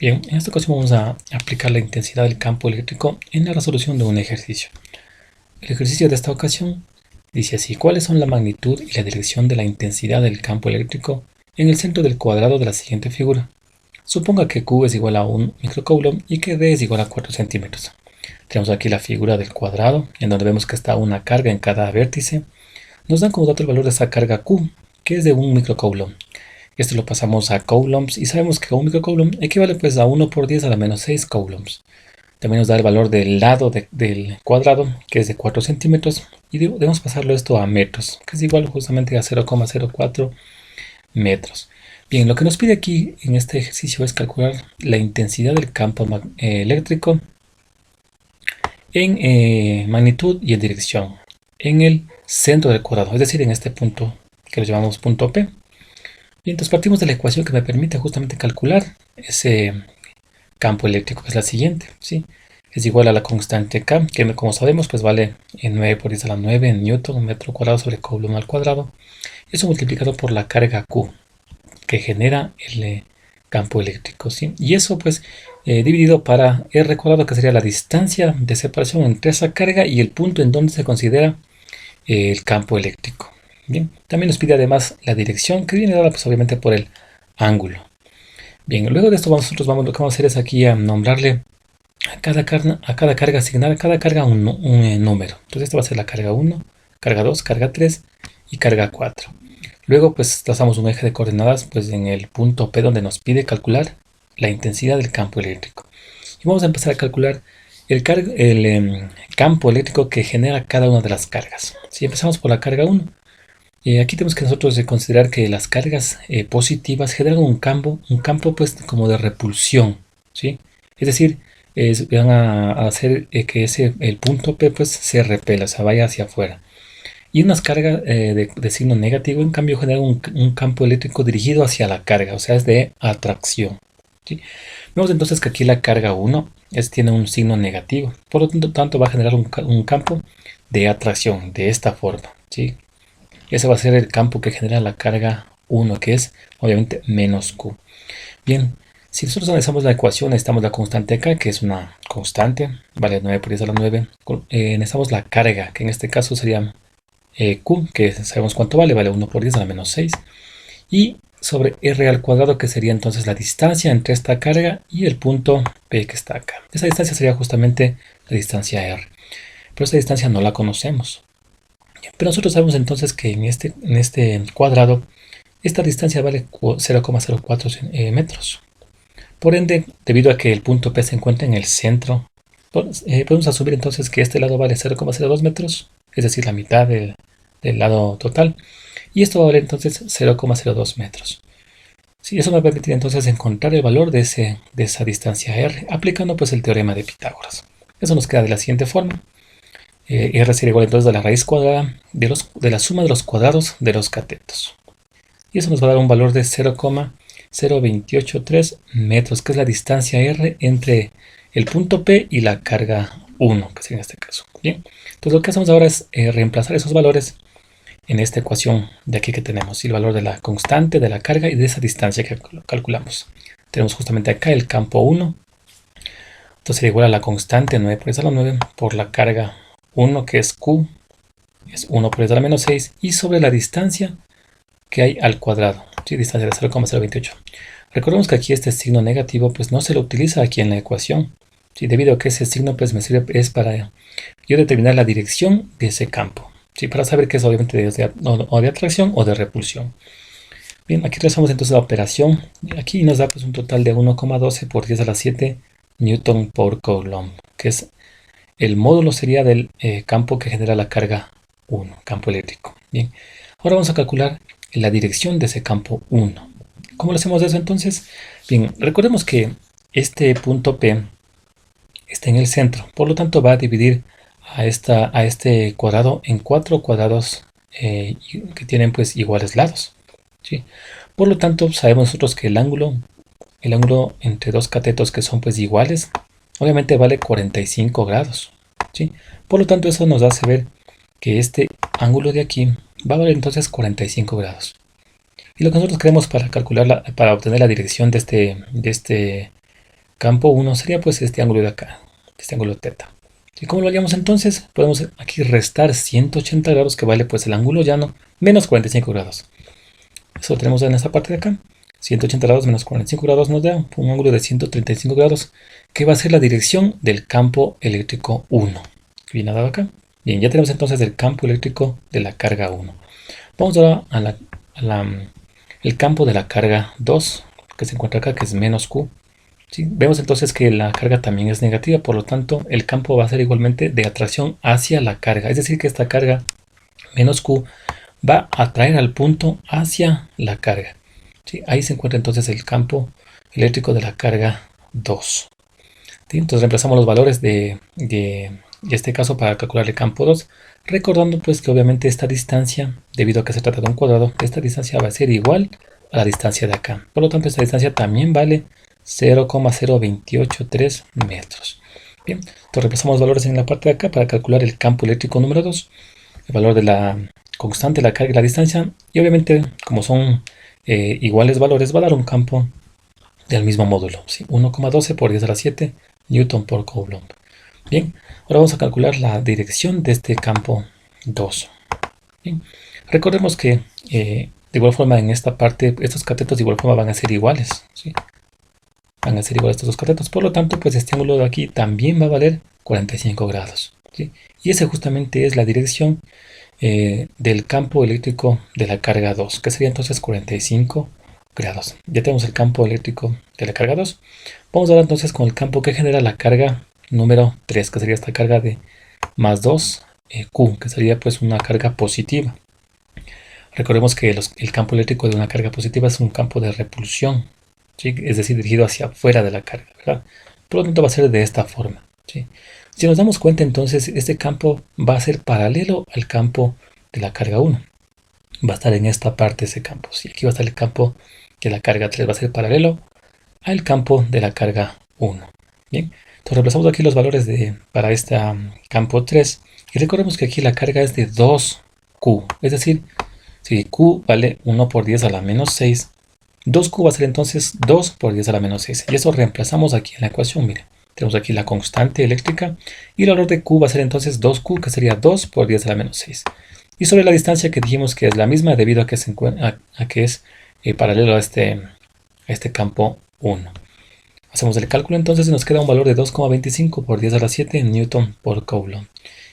Bien, en esta ocasión vamos a aplicar la intensidad del campo eléctrico en la resolución de un ejercicio. El ejercicio de esta ocasión dice así: ¿cuáles son la magnitud y la dirección de la intensidad del campo eléctrico en el centro del cuadrado de la siguiente figura? Suponga que Q es igual a 1 microcoulomb y que D es igual a 4 centímetros. Tenemos aquí la figura del cuadrado, en donde vemos que está una carga en cada vértice. Nos dan como dato el valor de esa carga Q, que es de 1 microcoulomb. Esto lo pasamos a coulombs y sabemos que 1 microcoulomb equivale pues a 1 por 10 a la menos 6 coulombs. También nos da el valor del lado del cuadrado, que es de 4 centímetros, y debemos pasarlo esto a metros, que es igual justamente a 0,04 metros. Bien, lo que nos pide aquí en este ejercicio es calcular la intensidad del campo eléctrico en magnitud y en dirección en el centro del cuadrado, es decir, en este punto que lo llamamos punto P. Y entonces partimos de la ecuación que me permite justamente calcular ese campo eléctrico, que es la siguiente, ¿sí? Es igual a la constante K, que como sabemos pues vale en 9 por 10 a la 9 en newton, metro cuadrado sobre coulomb al cuadrado. Eso multiplicado por la carga Q, que genera el campo eléctrico, ¿sí? Y eso pues dividido para R cuadrado, que sería la distancia de separación entre esa carga y el punto en donde se considera el campo eléctrico. Bien, también nos pide además la dirección, que viene dada pues obviamente por el ángulo. Bien, luego de esto nosotros lo que vamos a hacer es aquí a nombrarle a cada carga asignada, a cada carga un número. Entonces esta va a ser la carga 1, carga 2, carga 3 y carga 4. Luego pues trazamos un eje de coordenadas pues en el punto P, donde nos pide calcular la intensidad del campo eléctrico. Y vamos a empezar a calcular el campo eléctrico que genera cada una de las cargas. Si empezamos por la carga 1, aquí tenemos que nosotros considerar que las cargas positivas generan un campo pues como de repulsión, ¿sí? Es decir, van a hacer que el punto P pues se repela, o sea, vaya hacia afuera. Y unas cargas de signo negativo, en cambio, generan un campo eléctrico dirigido hacia la carga, o sea, es de atracción, ¿sí? Vemos entonces que aquí la carga 1 tiene un signo negativo, por lo tanto va a generar un campo de atracción de esta forma, ¿sí? Ese va a ser el campo que genera la carga 1, que es obviamente menos Q. Bien, si nosotros analizamos la ecuación, necesitamos la constante K, que es una constante, vale 9 por 10 a la 9. Necesitamos la carga, que en este caso sería Q, que sabemos cuánto vale, vale 1 por 10 a la menos 6. Y sobre R al cuadrado, que sería entonces la distancia entre esta carga y el punto P que está acá. Esa distancia sería justamente la distancia R. Pero esta distancia no la conocemos. Pero nosotros sabemos entonces que en este cuadrado esta distancia vale 0,04 metros. Por ende, debido a que el punto P se encuentra en el centro, podemos asumir entonces que este lado vale 0,02 metros, es decir, la mitad del lado total. Y esto va a valer entonces 0,02 metros. Sí, eso me va a permitir entonces encontrar el valor de esa distancia R, aplicando pues el teorema de Pitágoras. Eso nos queda de la siguiente forma. R sería igual entonces a la raíz cuadrada de la suma de los cuadrados de los catetos. Y eso nos va a dar un valor de 0,0283 metros, que es la distancia R entre el punto P y la carga 1, que sería en este caso. Bien, entonces lo que hacemos ahora es reemplazar esos valores en esta ecuación de aquí que tenemos, el valor de la constante, de la carga y de esa distancia que calculamos. Tenemos justamente acá el campo 1, entonces sería igual a la constante 9 por 10 a la 9 por la carga 1, que es Q, es 1 por 10 a la menos 6, y sobre la distancia que hay al cuadrado, ¿sí? Distancia de 0,028. Recordemos que aquí este signo negativo pues no se lo utiliza aquí en la ecuación, ¿sí? Debido a que ese signo pues me sirve es para yo determinar la dirección de ese campo, ¿sí? Para saber que es obviamente o de atracción o de repulsión. Bien, aquí realizamos entonces la operación. Aquí nos da pues un total de 1,12 por 10 a la 7 newton por coulomb, que es el módulo sería del campo que genera la carga 1, campo eléctrico. Bien, ahora vamos a calcular la dirección de ese campo 1. ¿Cómo lo hacemos eso entonces? Bien, recordemos que este punto P está en el centro, por lo tanto va a dividir a este cuadrado en 4 cuadrados que tienen pues iguales lados, ¿sí? Por lo tanto sabemos nosotros que el ángulo entre dos catetos que son pues iguales obviamente vale 45 grados, ¿sí? Por lo tanto eso nos hace ver que este ángulo de aquí va a valer entonces 45 grados. Y lo que nosotros queremos para obtener la dirección de este campo 1 sería pues este ángulo de acá, este ángulo θ. ¿Y cómo lo haríamos entonces? Podemos aquí restar 180 grados, que vale pues el ángulo llano, menos 45 grados. Eso lo tenemos en esta parte de acá. 180 grados menos 45 grados nos da un ángulo de 135 grados, que va a ser la dirección del campo eléctrico 1, que viene dado acá. Bien, ya tenemos entonces el campo eléctrico de la carga 1. Vamos ahora el campo de la carga 2, que se encuentra acá, que es menos Q. ¿Sí? Vemos entonces que la carga también es negativa, por lo tanto el campo va a ser igualmente de atracción hacia la carga. Es decir, que esta carga menos Q va a atraer al punto hacia la carga. ¿Sí? Ahí se encuentra entonces el campo eléctrico de la carga 2. ¿Sí? Entonces reemplazamos los valores de este caso para calcular el campo 2, recordando pues que obviamente esta distancia, debido a que se trata de un cuadrado, esta distancia va a ser igual a la distancia de acá. Por lo tanto, esta distancia también vale 0,0283 metros. Bien, entonces reemplazamos los valores en la parte de acá para calcular el campo eléctrico número 2, el valor de la constante, la carga y la distancia, y obviamente como son iguales valores va a dar un campo del mismo módulo, ¿sí? 1,12 por 10 a la 7 Newton por Coulomb. Bien, ahora vamos a calcular la dirección de este campo 2. Bien, recordemos que de igual forma en esta parte estos catetos de igual forma van a ser iguales, ¿sí? Van a ser iguales estos dos catetos, por lo tanto pues este ángulo de aquí también va a valer 45 grados, ¿sí? Y esa justamente es la dirección del campo eléctrico de la carga 2, que sería entonces 45 grados. Ya tenemos el campo eléctrico de la carga 2. Vamos ahora entonces con el campo que genera la carga número 3, que sería esta carga de más 2 Q, que sería pues una carga positiva. Recordemos que el campo eléctrico de una carga positiva es un campo de repulsión, ¿sí? Es decir, dirigido hacia afuera de la carga, ¿verdad? Por lo tanto va a ser de esta forma, ¿sí? Si nos damos cuenta entonces, este campo va a ser paralelo al campo de la carga 1. Va a estar en esta parte ese campo, ¿sí? Aquí va a estar el campo de la carga 3, va a ser paralelo al campo de la carga 1. Bien, entonces reemplazamos aquí los valores para este campo 3 y recordemos que aquí la carga es de 2Q, es decir, si Q vale 1 por 10 a la menos 6, 2Q va a ser entonces 2 por 10 a la menos 6, y eso reemplazamos aquí en la ecuación. Miren, tenemos aquí la constante eléctrica y el valor de Q va a ser entonces 2Q, que sería 2 por 10 a la menos 6. Y sobre la distancia que dijimos que es la misma debido a que, es paralelo a este campo 1. Hacemos el cálculo entonces y nos queda un valor de 2,25 por 10 a la 7 Newton por Coulomb.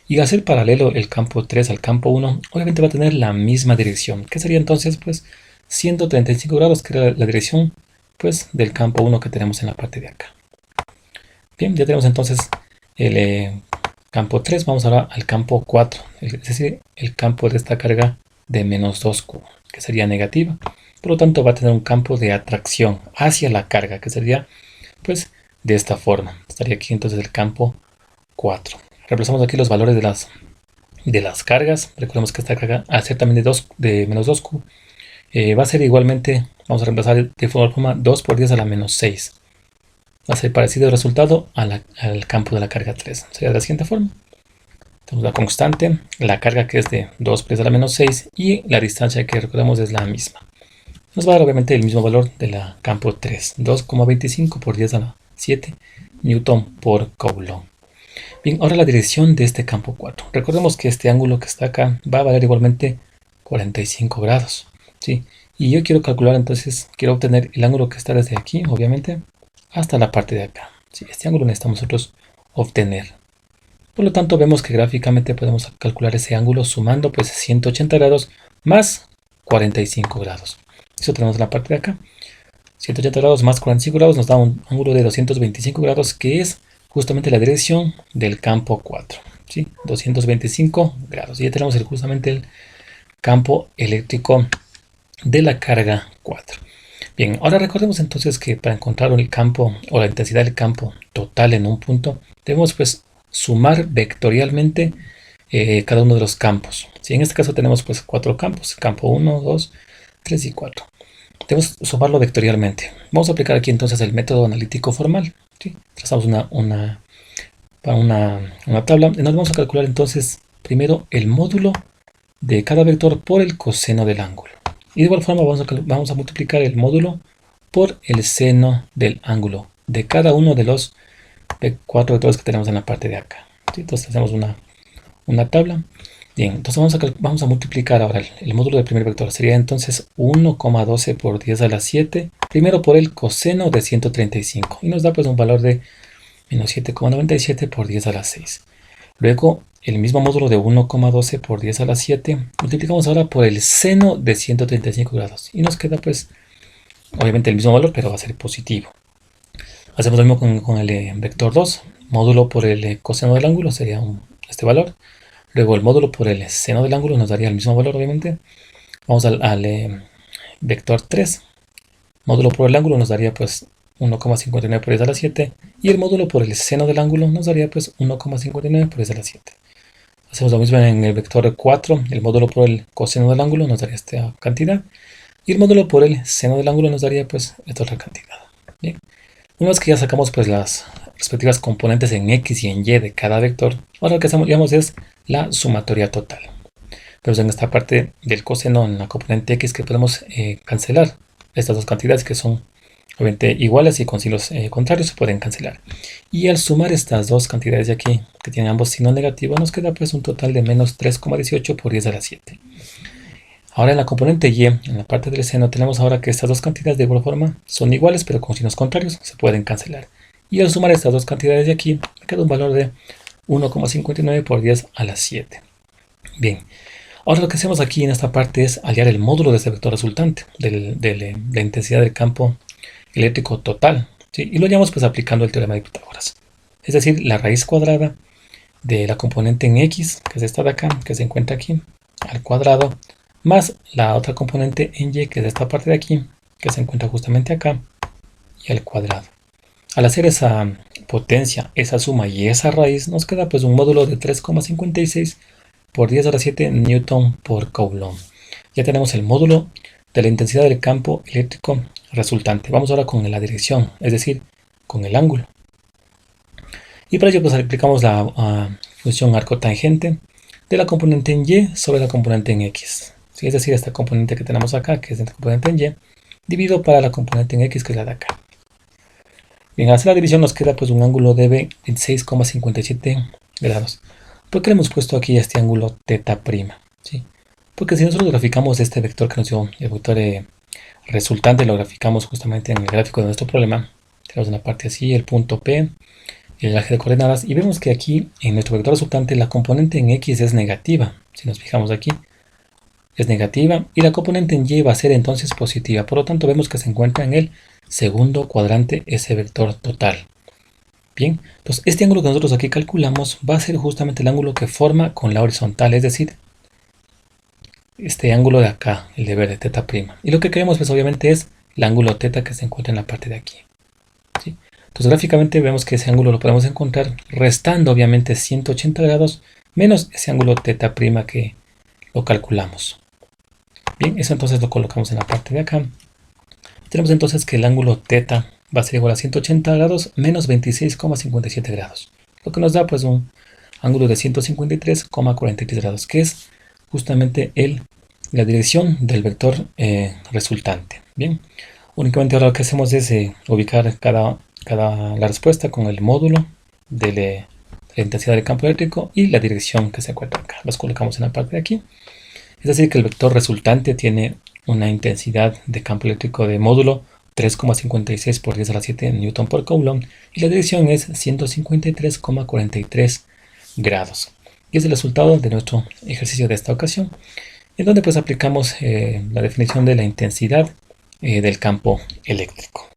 Y al ser paralelo el campo 3 al campo 1, obviamente va a tener la misma dirección, que sería entonces pues 135 grados, que era la dirección pues del campo 1 que tenemos en la parte de acá. Bien, ya tenemos entonces el campo 3, vamos ahora al campo 4, es decir, el campo de esta carga de menos 2Q, que sería negativa. Por lo tanto va a tener un campo de atracción hacia la carga, que sería pues de esta forma. Estaría aquí entonces el campo 4. Reemplazamos aquí los valores de las cargas. Recordemos que esta carga, al ser también de menos 2Q, va a ser igualmente, vamos a reemplazar de forma 2 por 10 a la menos 6. Va a ser parecido el resultado al campo de la carga 3. Sería de la siguiente forma. Tenemos la constante, la carga que es de 2 por 10 a la menos 6 y la distancia que recordemos es la misma. Nos va a dar obviamente el mismo valor de la campo 3, 2,25 por 10 a la 7 Newton por Coulomb. Bien, ahora la dirección de este campo 4. Recordemos que este ángulo que está acá va a valer igualmente 45 grados, ¿sí? Y yo quiero calcular entonces, quiero obtener el ángulo que está desde aquí, obviamente, hasta la parte de acá, ¿sí? Este ángulo necesitamos nosotros obtener. Por lo tanto, vemos que gráficamente podemos calcular ese ángulo sumando pues 180 grados más 45 grados. Eso tenemos en la parte de acá. 180 grados más 45 grados nos da un ángulo de 225 grados, que es justamente la dirección del campo 4. ¿Sí? 225 grados. Y ya tenemos justamente el campo eléctrico de la carga 4. Bien, ahora recordemos entonces que para encontrar el campo o la intensidad del campo total en un punto, debemos pues sumar vectorialmente cada uno de los campos. ¿Sí? En este caso tenemos pues 4 campos, campo 1, 2, 3 y 4. Debemos sumarlo vectorialmente. Vamos a aplicar aquí entonces el método analítico formal, ¿sí? Trazamos una tabla y nos vamos a calcular entonces primero el módulo de cada vector por el coseno del ángulo. Y de igual forma vamos a multiplicar el módulo por el seno del ángulo de cada uno de los 4 vectores que tenemos en la parte de acá. ¿Sí? Entonces hacemos una tabla. Bien, entonces vamos a multiplicar ahora el módulo del primer vector. Sería entonces 1,12 por 10 a la 7. Primero por el coseno de 135. Y nos da pues un valor de menos 7,97 por 10 a la 6. Luego el mismo módulo de 1,12 por 10 a la 7. Multiplicamos ahora por el seno de 135 grados. Y nos queda pues obviamente el mismo valor, pero va a ser positivo. Hacemos lo mismo con el vector 2. Módulo por el coseno del ángulo sería este valor. Luego el módulo por el seno del ángulo nos daría el mismo valor, obviamente. Vamos al vector 3. Módulo por el ángulo nos daría pues 1,59 por 10 a la 7. Y el módulo por el seno del ángulo nos daría pues 1,59 por 10 a la 7. Hacemos lo mismo en el vector 4. El módulo por el coseno del ángulo nos daría esta cantidad. Y el módulo por el seno del ángulo nos daría pues esta otra cantidad. Bien. Una vez que ya sacamos pues las respectivas componentes en X y en Y de cada vector, ahora lo que hacemos es la sumatoria total. Pero en esta parte del coseno, en la componente X, que podemos cancelar estas dos cantidades que son obviamente iguales y con signos contrarios se pueden cancelar. Y al sumar estas dos cantidades de aquí, que tienen ambos signos negativos, nos queda pues un total de menos 3,18 por 10 a la 7. Ahora en la componente Y, en la parte del seno, tenemos ahora que estas dos cantidades de igual forma son iguales, pero con signos contrarios se pueden cancelar. Y al sumar estas dos cantidades de aquí, me queda un valor de 1,59 por 10 a la 7. Bien, ahora lo que hacemos aquí en esta parte es hallar el módulo de este vector resultante, de la intensidad del campo eléctrico total. ¿Sí? Y lo hallamos pues aplicando el teorema de Pitágoras. Es decir, la raíz cuadrada de la componente en X, que es esta de acá, que se encuentra aquí, al cuadrado, más la otra componente en Y, que es esta parte de aquí, que se encuentra justamente acá, y al cuadrado. Al hacer esa potencia, esa suma y esa raíz, nos queda pues un módulo de 3,56 por 10 a la 7 newton por coulomb. Ya tenemos el módulo de la intensidad del campo eléctrico resultante. Vamos ahora con la dirección, es decir, con el ángulo. Y para ello pues aplicamos la función arco tangente de la componente en Y sobre la componente en X. ¿Sí? Es decir, esta componente que tenemos acá, que es la componente en Y, dividido para la componente en X, que es la de acá. Bien, al hacer la división nos queda pues un ángulo de 26,57 grados. ¿Por qué le hemos puesto aquí este ángulo θ'T'? ¿Sí? Porque si nosotros graficamos este vector que nos dio el vector resultante, lo graficamos justamente en el gráfico de nuestro problema, tenemos una parte así, el punto P, el eje de coordenadas, y vemos que aquí en nuestro vector resultante la componente en X es negativa. Si nos fijamos aquí, es negativa, y la componente en Y va a ser entonces positiva. Por lo tanto, vemos que se encuentra en el segundo cuadrante ese vector total. Bien, entonces este ángulo que nosotros aquí calculamos va a ser justamente el ángulo que forma con la horizontal, es decir, este ángulo de acá, el de verde, θ'T'. Y lo que queremos pues obviamente es el ángulo θ que se encuentra en la parte de aquí. ¿Sí? Entonces gráficamente vemos que ese ángulo lo podemos encontrar restando obviamente 180 grados menos ese ángulo θ' que lo calculamos. Bien, eso entonces lo colocamos en la parte de acá. Tenemos entonces que el ángulo θ va a ser igual a 180 grados menos 26,57 grados. Lo que nos da pues un ángulo de 153,43 grados, que es justamente la dirección del vector resultante. Bien, únicamente ahora lo que hacemos es ubicar la respuesta con el módulo de la intensidad del campo eléctrico y la dirección que se encuentra acá. Los colocamos en la parte de aquí. Es decir, que el vector resultante tiene una intensidad de campo eléctrico de módulo 3,56 por 10 a la 7 newton por coulomb y la dirección es 153,43 grados. Y es el resultado de nuestro ejercicio de esta ocasión, en donde pues aplicamos la definición de la intensidad del campo eléctrico.